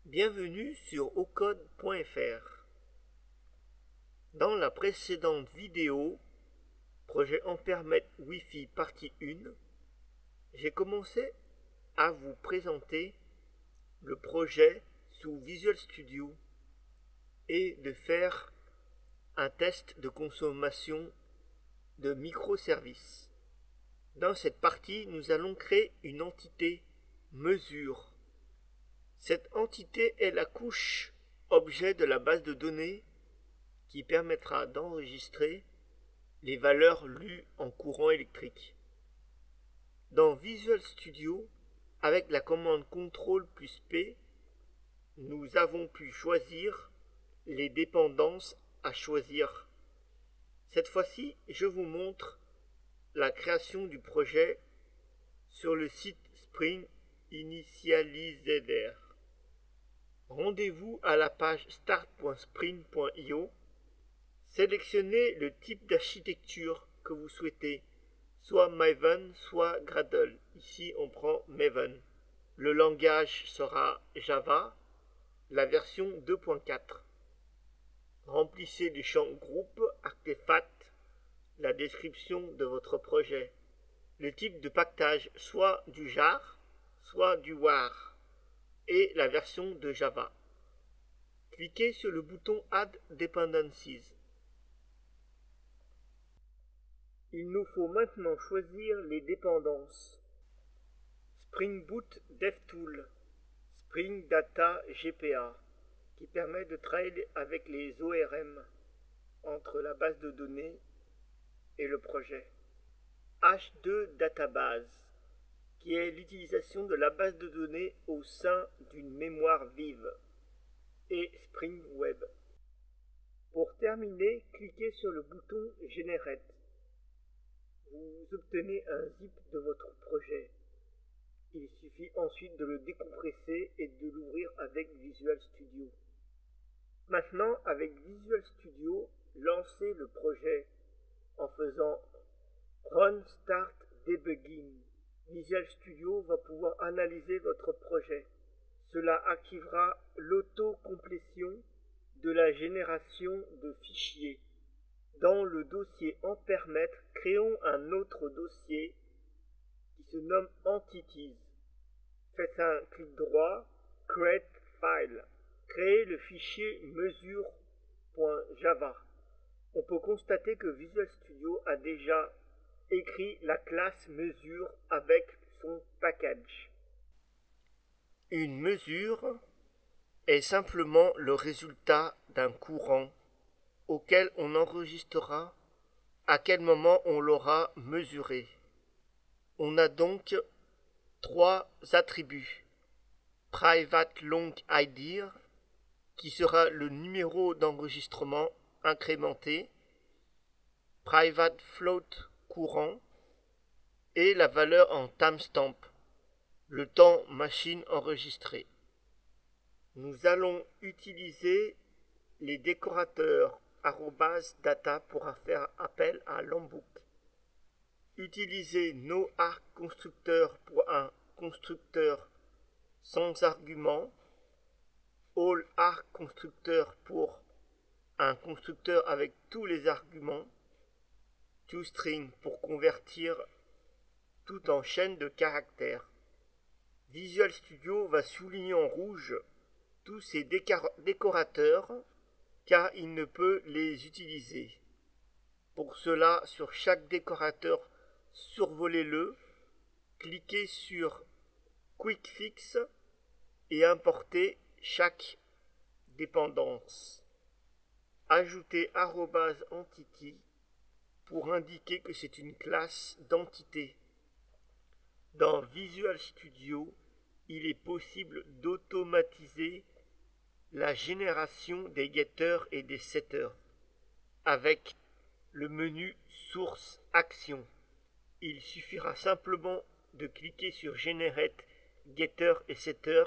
Bienvenue sur ocode.fr. Dans la précédente vidéo, projet Ampèremètre Wi-Fi partie 1, j'ai commencé à vous présenter le projet sous Visual Studio et de faire un test de consommation de microservices. Dans cette partie, nous allons créer une entité mesure. Cette entité est la couche objet de la base de données qui permettra d'enregistrer les valeurs lues en courant électrique. Dans Visual Studio, avec la commande CTRL+P, nous avons pu choisir les dépendances à choisir. Cette fois-ci, je vous montre la création du projet sur le site Spring Initializer. Rendez-vous à la page start.spring.io. Sélectionnez le type d'architecture que vous souhaitez, soit Maven, soit Gradle. Ici, on prend Maven. Le langage sera Java, la version 2.4. Remplissez les champs groupe, artefact, la description de votre projet. Le type de paquetage, soit du jar, soit du war, et la version de Java. Cliquez sur le bouton Add Dependencies. Il nous faut maintenant choisir les dépendances. Spring Boot DevTool, Spring Data GPA, qui permet de travailler avec les ORM entre la base de données et le projet. H2 Database, qui est l'utilisation de la base de données au sein d'une mémoire vive, et Spring Web. Pour terminer, cliquez sur le bouton Generate. Vous obtenez un zip de votre projet. Il suffit ensuite de le décompresser et de l'ouvrir avec Visual Studio. Maintenant, avec Visual Studio, lancez le projet en faisant Run Start Debugging. Visual Studio va pouvoir analyser votre projet. Cela activera l'auto-complétion de la génération de fichiers. Dans le dossier Ampèremètre, créons un autre dossier qui se nomme Entities. Faites un clic droit, Create File. Créez le fichier mesure.java. On peut constater que Visual Studio a déjà écrit la classe mesure avec son package. Une mesure est simplement le résultat d'un courant auquel on enregistrera à quel moment on l'aura mesuré. On a donc trois attributs. Private Long ID, qui sera le numéro d'enregistrement incrémenté, Private Float courant, et la valeur en timestamp, le temps machine enregistré. Nous allons utiliser les décorateurs @data pour faire appel à Lombok. Utilisez noArgConstructor pour un constructeur sans argument, AllArgConstructor pour un constructeur avec tous les arguments, toString pour convertir tout en chaîne de caractères. Visual Studio va souligner en rouge tous ces décorateurs car il ne peut les utiliser. Pour cela, sur chaque décorateur, survolez-le, cliquez sur Quick Fix et importez chaque dépendance. Ajoutez @entity pour indiquer que c'est une classe d'entité. Dans Visual Studio, il est possible d'automatiser la génération des getters et des setters avec le menu Source Action. Il suffira simplement de cliquer sur Generate Getter et Setter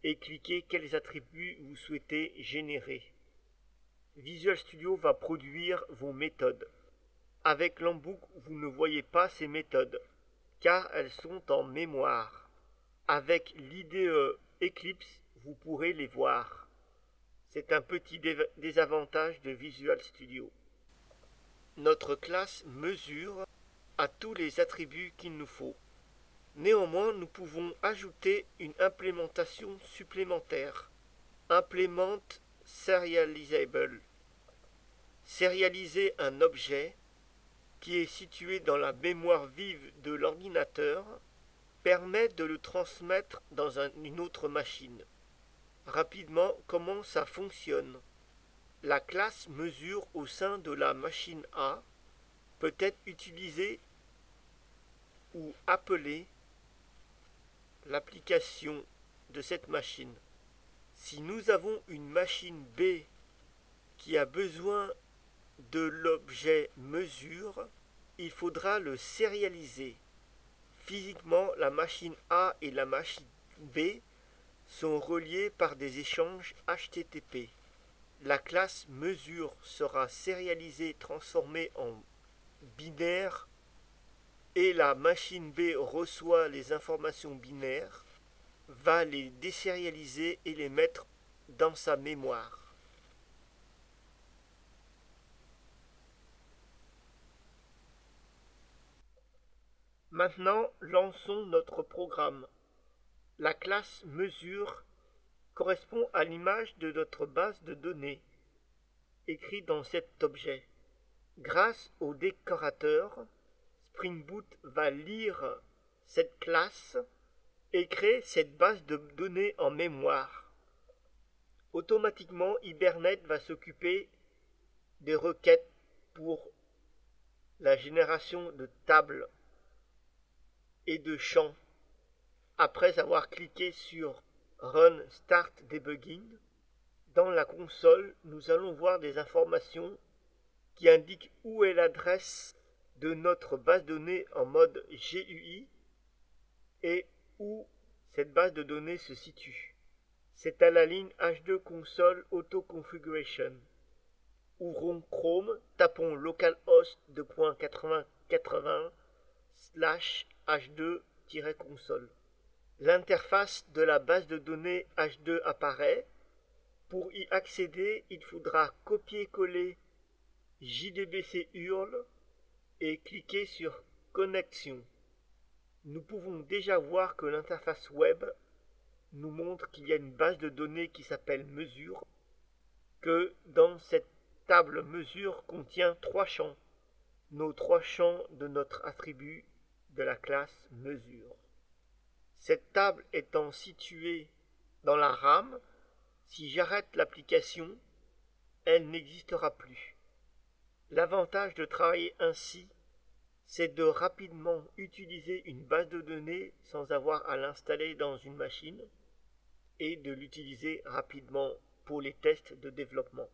et cliquer quels attributs vous souhaitez générer. Visual Studio va produire vos méthodes. Avec Lombok, vous ne voyez pas ces méthodes car elles sont en mémoire. Avec l'IDE Eclipse, vous pourrez les voir. C'est un petit désavantage de Visual Studio. Notre classe mesure a tous les attributs qu'il nous faut. Néanmoins, nous pouvons ajouter une implémentation supplémentaire. Implement Serializable. Sérialiser un objet qui est situé dans la mémoire vive de l'ordinateur permet de le transmettre dans une autre machine. Rapidement, comment ça fonctionne? La classe mesure au sein de la machine A peut être utilisée ou appeler l'application de cette machine. Si nous avons une machine B qui a besoin de l'objet mesure, il faudra le sérialiser. Physiquement, la machine A et la machine B sont reliées par des échanges HTTP. La classe mesure sera sérialisée, transformée en binaire, et la machine B reçoit les informations binaires, va les désérialiser et les mettre dans sa mémoire. Maintenant, lançons notre programme. La classe mesure correspond à l'image de notre base de données, écrite dans cet objet. Grâce au décorateur, Spring Boot va lire cette classe et créer cette base de données en mémoire. Automatiquement, Hibernate va s'occuper des requêtes pour la génération de tables et de champs. Après avoir cliqué sur Run Start Debugging, dans la console, nous allons voir des informations qui indiquent où est l'adresse de notre base de données en mode GUI et où cette base de données se situe. C'est à la ligne H2 Console Auto Configuration. Ouvrons Chrome, tapons localhost 2.80/h2-console. L'interface de la base de données H2 apparaît. Pour y accéder, il faudra copier-coller JDBC URL et cliquer sur Connexion. Nous pouvons déjà voir que l'interface web nous montre qu'il y a une base de données qui s'appelle mesure, que dans cette table mesure contient 3 champs, nos 3 champs de notre attribut de la classe mesure. Cette table étant située dans la RAM, si j'arrête l'application, elle n'existera plus. L'avantage de travailler ainsi, c'est de rapidement utiliser une base de données sans avoir à l'installer dans une machine et de l'utiliser rapidement pour les tests de développement.